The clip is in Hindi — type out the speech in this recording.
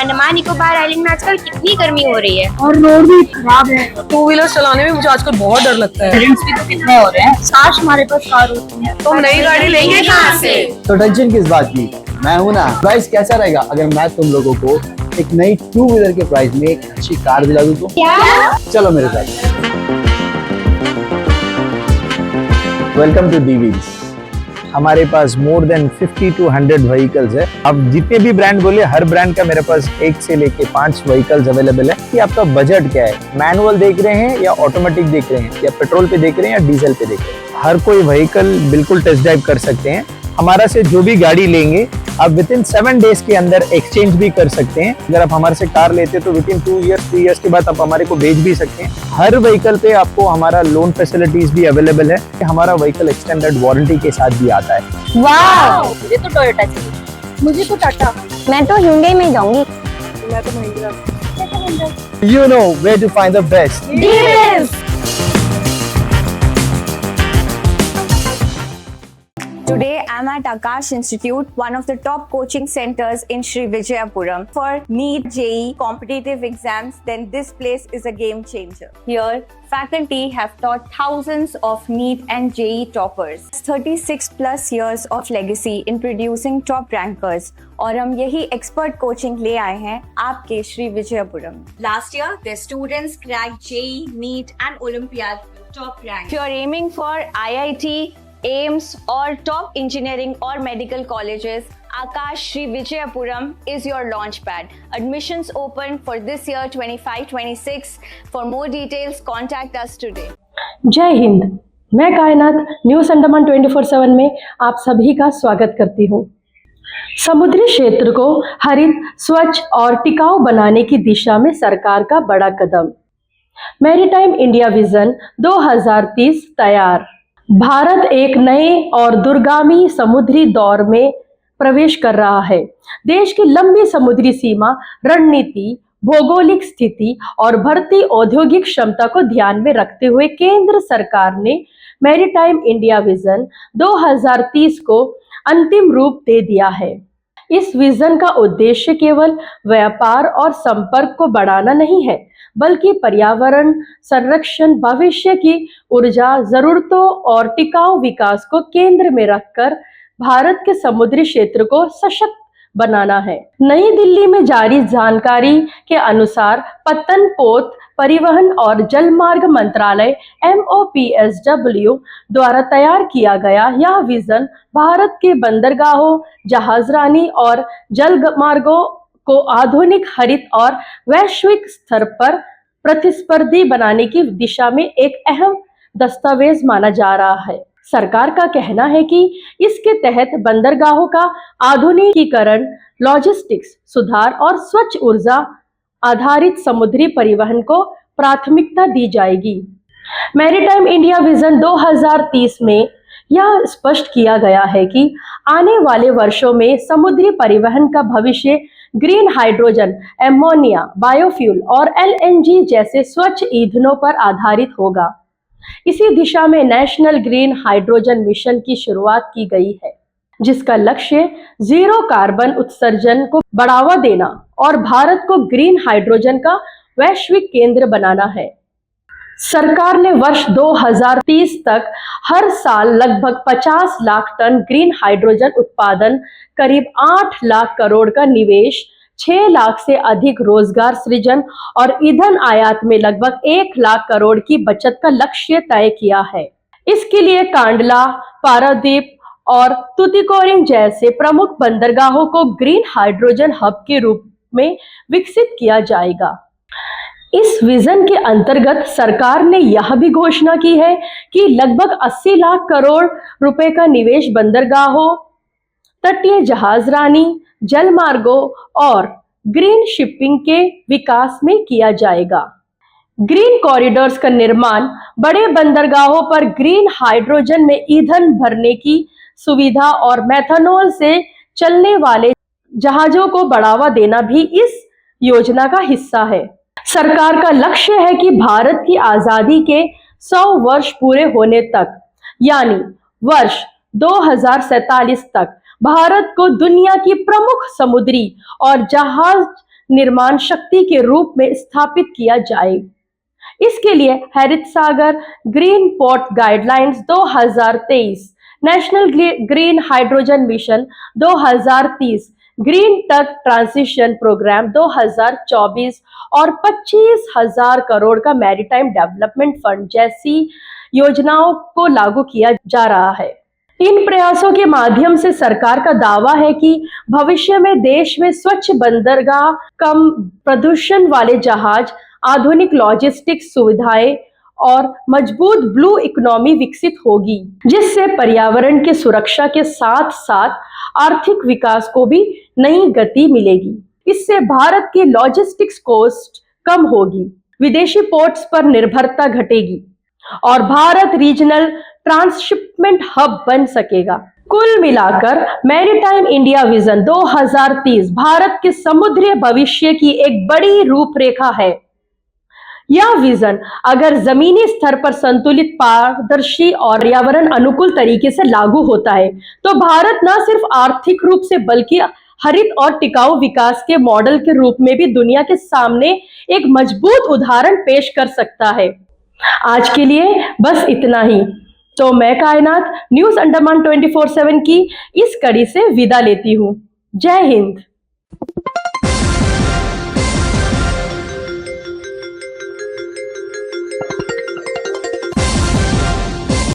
अंडमान निकोबार आइलैंड में आजकल कितनी गर्मी हो रही है और रोड भी खराब है। टू व्हीलर चलाने में मुझे आजकल बहुत डर लगता है। एक्सीडेंट्स भी तो कितने हो रहे हैं। काश हमारे पास कार होती है। तो हम नई गाड़ी लेंगे कहाँ से? तो टेंशन किस बात की, मैं हूं ना। प्राइस कैसा रहेगा अगर मैं तुम लोगों को एक नई टू व्हीलर के प्राइस में एक अच्छी कार दिला दूं तो? क्या? चलो मेरे साथ। Welcome to the wheels. हमारे पास मोर देन 50 to 100 व्हीकल्स है। अब जितने भी ब्रांड बोले, हर ब्रांड का मेरे पास 1 से लेके 5 व्हीकल्स अवेलेबल है। कि आपका बजट क्या है, मैनुअल देख रहे हैं या ऑटोमेटिक देख रहे हैं, या पेट्रोल पे देख रहे हैं या डीजल पे देख रहे हैं, हर कोई व्हीकल बिल्कुल टेस्ट ड्राइव कर सकते हैं। हमारा से जो भी गाड़ी लेंगे आप विदिन 7 डेज के अंदर एक्सचेंज भी कर सकते हैं। अगर आप हमारे से कार लेते हैं तो विदिन 2 ईयर्स 3 ईयर्स के बाद आप हमारे को बेच भी सकते हैं। हर व्हीकल पे आपको हमारा लोन फैसिलिटीज भी अवेलेबल है। हमारा व्हीकल एक्सटेंडेड वारंटी के साथ भी आता है। वाह, मुझे तो टोयोटा चाहिए। मुझे तो टाटा। मैं तो Hyundai में जाऊंगी। मैं तो Mahindra. You know where to find the best. Deals! Today, I'm at Akash Institute, one of the top coaching centers in Sri Vijayapuram. For NEET, JEE, competitive exams, then this place is a game changer. Here, faculty have taught thousands of NEET and JEE toppers. 36 plus years of legacy in producing top rankers. और हम यही expert coaching ले आए हैं आपके Shri Vijayapuram. Last year, their students cracked JEE, NEET and Olympiad top rank. If you're aiming for IIT, AIMS or top engineering or medical colleges, Akash Sri Vijayapuram is your launch pad. Admissions open for this year 25-26. For more details, contact us today. जय हिंद। मैं कायनात न्यूज अंडमान 24/7 में आप सभी का स्वागत करती हूँ। समुद्री क्षेत्र को हरित, स्वच्छ और टिकाऊ बनाने की दिशा में सरकार का बड़ा कदम। मैरीटाइम इंडिया विजन 2030 तैयार। भारत एक नए और दूरगामी समुद्री दौर में प्रवेश कर रहा है। देश की लंबी समुद्री सीमा, रणनीति, भौगोलिक स्थिति और बढ़ती औद्योगिक क्षमता को ध्यान में रखते हुए केंद्र सरकार ने मैरीटाइम इंडिया विजन 2030 को अंतिम रूप दे दिया है। इस विजन का उद्देश्य केवल व्यापार और संपर्क को बढ़ाना नहीं है, बल्कि पर्यावरण संरक्षण, भविष्य की ऊर्जा जरूरतों और टिकाऊ विकास को केंद्र में रखकर भारत के समुद्री क्षेत्र को सशक्त बनाना है। नई दिल्ली में जारी जानकारी के अनुसार पत्तनपोत परिवहन और जलमार्ग मंत्रालय MOPSW द्वारा तैयार किया गया यह विजन भारत के बंदरगाहों, जहाजरानी और जलमार्गों को आधुनिक, हरित और वैश्विक स्तर पर प्रतिस्पर्धी बनाने की दिशा में एक अहम दस्तावेज माना जा रहा है। सरकार का कहना है कि इसके तहत बंदरगाहों का आधुनिकीकरण, लॉजिस्टिक्स सुधार और स्वच्छ ऊर्जा आधारित समुद्री परिवहन को प्राथमिकता दी जाएगी। मैरीटाइम इंडिया विजन 2030 में यह स्पष्ट किया गया है कि आने वाले वर्षों में समुद्री परिवहन का भविष्य ग्रीन हाइड्रोजन, एमोनिया, बायोफ्यूल और LNG जैसे स्वच्छ ईंधनों पर आधारित होगा। इसी दिशा में नेशनल ग्रीन हाइड्रोजन मिशन की शुरुआत की गई है, जिसका लक्ष्य जीरो कार्बन उत्सर्जन को बढ़ावा देना और भारत को ग्रीन हाइड्रोजन का वैश्विक केंद्र बनाना है। सरकार ने वर्ष 2030 तक हर साल लगभग 50 लाख टन ग्रीन हाइड्रोजन उत्पादन, करीब 8 लाख करोड़ का निवेश, 6 लाख से अधिक रोजगार सृजन और ईंधन आयात में लगभग 1 लाख करोड़ की बचत का लक्ष्य तय किया है। इसके लिए कांडला, पारादीप और तुतीकोरिन जैसे प्रमुख बंदरगाहों को ग्रीन हाइड्रोजन हब के रूप में विकसित किया जाएगा। इस विजन के अंतर्गत सरकार ने यह भी घोषणा की है कि लगभग 80 लाख करोड़ रुपए का निवेश बंदरगाहों, तटीय जहाजरानी, जलमार्गों और ग्रीन शिपिंग के विकास में किया जाएगा। ग्रीन कॉरिडोर्स का निर्माण, बड़े बंदरगाहों पर ग्रीन हाइड्रोजन में ईंधन भरने की सुविधा और मेथनॉल से चलने वाले जहाजों को बढ़ावा देना भी इस योजना का हिस्सा है। सरकार का लक्ष्य है कि भारत की आजादी के 100 वर्ष पूरे होने तक, यानी वर्ष 2047 तक, भारत को दुनिया की प्रमुख समुद्री और जहाज निर्माण शक्ति के रूप में स्थापित किया जाए। इसके लिए Harit Sagar green port guidelines 2023, national green hydrogen mission 2030, green tug transition programme 2024 और 25,000 करोड़ का मैरीटाइम डेवलपमेंट फंड जैसी योजनाओं को लागू किया जा रहा है। इन प्रयासों के माध्यम से सरकार का दावा है कि भविष्य में देश में स्वच्छ बंदरगाह, कम प्रदूषण वाले जहाज, आधुनिक लॉजिस्टिक्स सुविधाएं और मजबूत ब्लू इकोनॉमी विकसित होगी, जिससे पर्यावरण की सुरक्षा के साथ साथ आर्थिक विकास को भी नई गति मिलेगी। इससे भारत की लॉजिस्टिक्स कॉस्ट कम होगी, विदेशी पोर्ट्स पर निर्भरता घटेगी और भारत रीजनल ट्रांसशिपमेंट हब बन सकेगा। कुल मिलाकर मैरीटाइम इंडिया विजन 2030 भारत के समुद्री भविष्य की एक बड़ी रूपरेखा है। यह विजन अगर जमीनी स्तर पर संतुलित, पारदर्शी और पर्यावरण अनुकूल तरीके से लागू होता है तो भारत न सिर्फ आर्थिक रूप से बल्कि हरित और टिकाऊ विकास के मॉडल के रूप में भी दुनिया के सामने एक मजबूत उदाहरण पेश कर सकता है। आज के लिए बस इतना ही। तो मैं कायनात न्यूज़ अंडमान 24/7 की इस कड़ी से विदा लेती हूँ। जय हिंद।